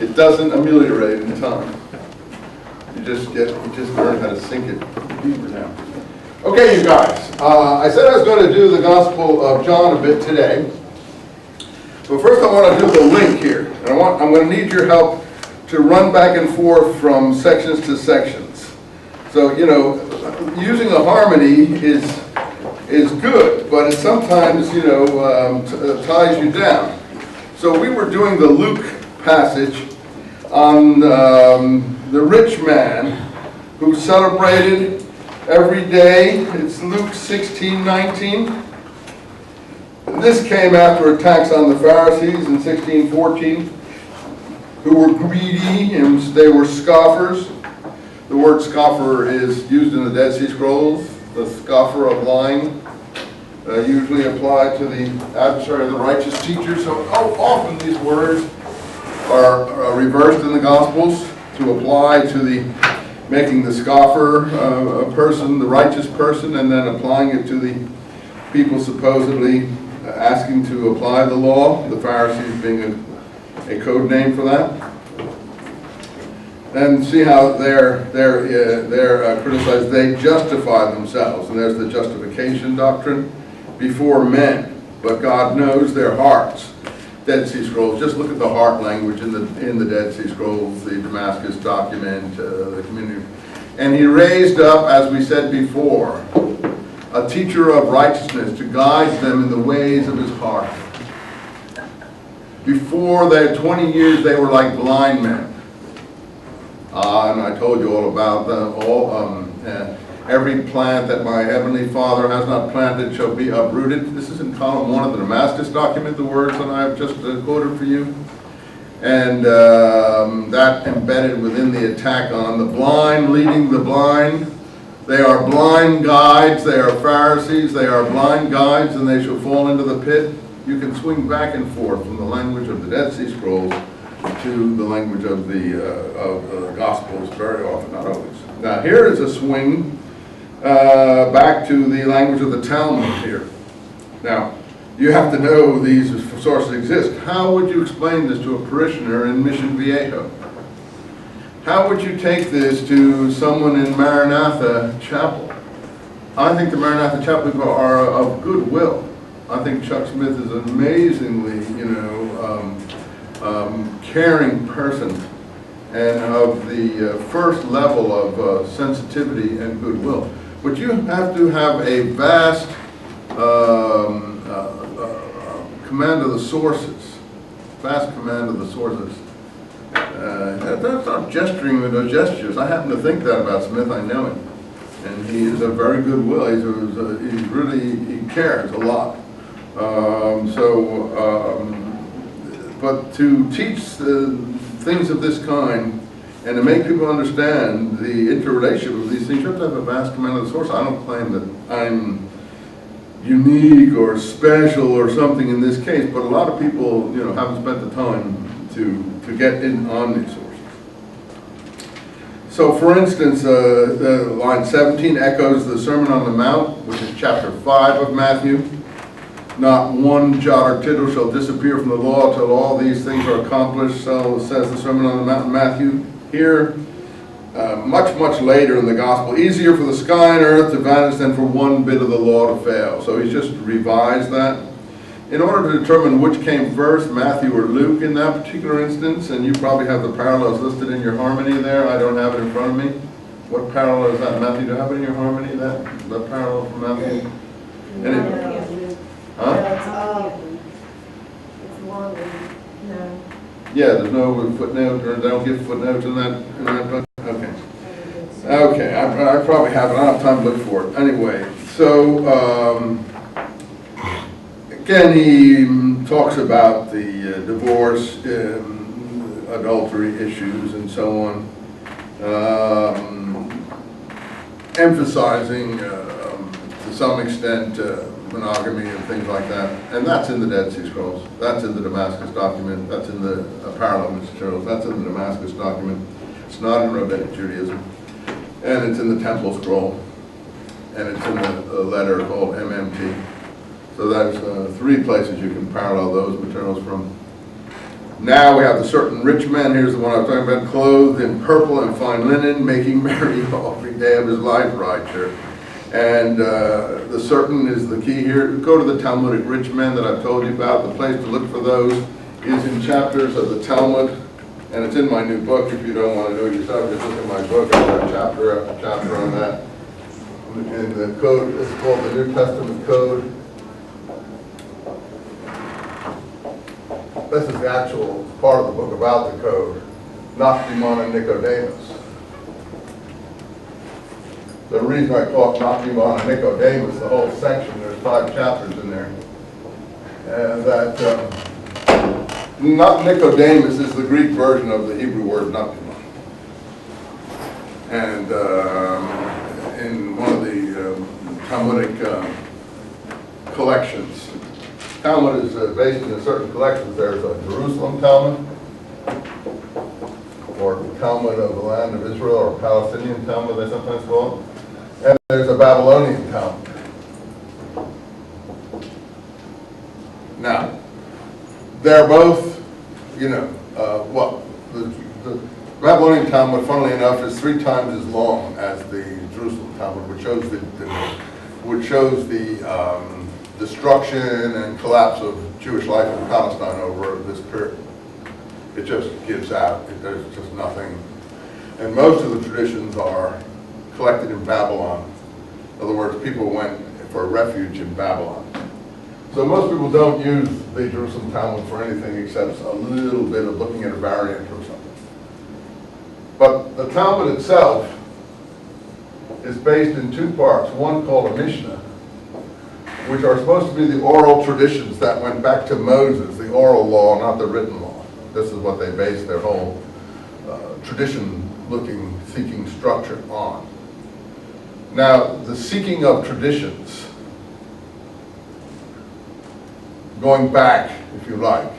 It doesn't ameliorate in time. You just learn how to sink it deeper now. Okay, you guys. I said I was going to do the Gospel of John a bit today. But first I want to do the link here. And I'm going to need your help to run back and forth from sections to sections. So, you know, using a harmony is good, but it sometimes, you know, ties you down. So we were doing the Luke passage on the rich man who celebrated every day. It's Luke 16:19. This came after attacks on the Pharisees in 16:14, who were greedy and they were scoffers. The word scoffer is used in the Dead Sea Scrolls, the scoffer of lying, usually applied to the adversary of the righteous teacher. So often these words are reversed in the Gospels to apply to the making the scoffer a person, the righteous person, and then applying it to the people supposedly asking to apply the law, the Pharisees being a code name for that. And see how they're criticized. They justify themselves, and there's the justification doctrine before men, but God knows their hearts. Dead Sea Scrolls. Just look at the heart language in the Dead Sea Scrolls, the Damascus document, the community. And he raised up, as we said before, a teacher of righteousness to guide them in the ways of his heart. Before their 20 years, they were like blind men. And I told you all about every plant that my heavenly Father has not planted shall be uprooted. This is in column 1 of the Damascus document, the words that I have just quoted for you. And that embedded within the attack on the blind, leading the blind. They are blind guides, they are Pharisees, they are blind guides, and they shall fall into the pit. You can swing back and forth from the language of the Dead Sea Scrolls to the language of the Gospels very often, not always. Now here is a swing back to the language of the Talmud here. Now, you have to know these sources exist. How would you explain this to a parishioner in Mission Viejo? How would you take this to someone in Maranatha Chapel? I think the Maranatha Chapel people are of goodwill. I think Chuck Smith is an amazingly, caring person, and of the first level of sensitivity and goodwill. But you have to have a vast command of the sources, vast command of the sources. That's not gesturing with those gestures. I happen to think that about Smith. I know him, and he is a very goodwill. He cares a lot. But to teach things of this kind and to make people understand the interrelationship of these things, you have to have a vast command of the source. I don't claim that I'm unique or special or something in this case, but a lot of people, haven't spent the time to get in on these sources. So, for instance, line 17 echoes the Sermon on the Mount, which is chapter 5 of Matthew. Not one jot or tittle shall disappear from the law till all these things are accomplished, so says the Sermon on the Mount in Matthew. Here, much later in the Gospel, easier for the sky and earth to vanish than for one bit of the law to fail. So he's just revised that. In order to determine which came first, Matthew or Luke in that particular instance, and you probably have the parallels listed in your harmony there. I don't have it in front of me. What parallel is that, Matthew? Do you have it in your harmony, that parallel from Matthew? Huh? It's longer. No. Yeah, there's no footnote, or they don't give footnotes in that book? Okay. Okay, I probably have it. I don't have time to look for it. Anyway, so, again, he talks about the divorce, adultery issues, and so on, emphasizing, to some extent, monogamy and things like that. And that's in the Dead Sea Scrolls. That's in the Damascus document. That's in the parallel materials. That's in the Damascus document. It's not in Rabbinic Judaism. And it's in the Temple Scroll. And it's in the letter called MMT. So there's 3 places you can parallel those materials from. Now we have the certain rich men, here's the one I was talking about, clothed in purple and fine linen, making merry every day of his life, right there. And the certain is the key here. Go to the Talmudic rich men that I've told you about. The place to look for those is in chapters of the Talmud, and it's in my new book. If you don't want to do it yourself, just look at my book. I've got chapter after chapter on that. And the code is called the New Testament Code. This is the actual part of the book about the code, Noctimon and Nicodemus. The reason I call it Noctimon and Nicodemus, the whole section, there's 5 chapters in there, and that not Nicodemus is the Greek version of the Hebrew word Noctimon. And in one of the Talmudic collections, Talmud is based in certain collections. There's a Jerusalem Talmud, or Talmud of the land of Israel, or Palestinian Talmud, they sometimes call it. And there's a Babylonian Talmud. Now, they're both, the Babylonian Talmud, funnily enough, is 3 times as long as the Jerusalem Talmud, which shows the destruction and collapse of Jewish life in Palestine over this period. It just gives out. There's just nothing. And most of the traditions are collected in Babylon. In other words, people went for refuge in Babylon. So most people don't use the Jerusalem Talmud for anything except a little bit of looking at a variant or something. But the Talmud itself is based in 2 parts. One called a Mishnah, which are supposed to be the oral traditions that went back to Moses, the oral law, not the written law. This is what they base their whole tradition-looking, seeking structure on. Now, the seeking of traditions, going back, if you like,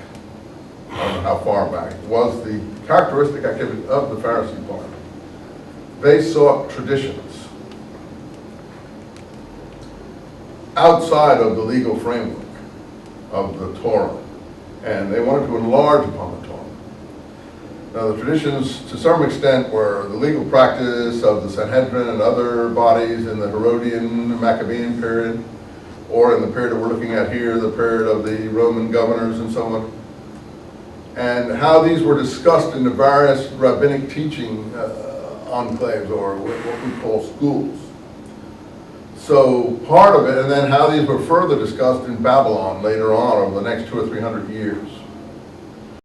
I don't know how far back, was the characteristic activity of the Pharisee party. They sought traditions outside of the legal framework of the Torah, and they wanted to enlarge upon the Torah. Now, the traditions, to some extent, were the legal practice of the Sanhedrin and other bodies in the Herodian, Maccabean period, or in the period that we're looking at here, the period of the Roman governors and so on, and how these were discussed in the various rabbinic teaching enclaves, or what we call schools. So part of it, and then how these were further discussed in Babylon later on over the next 200 or 300 years.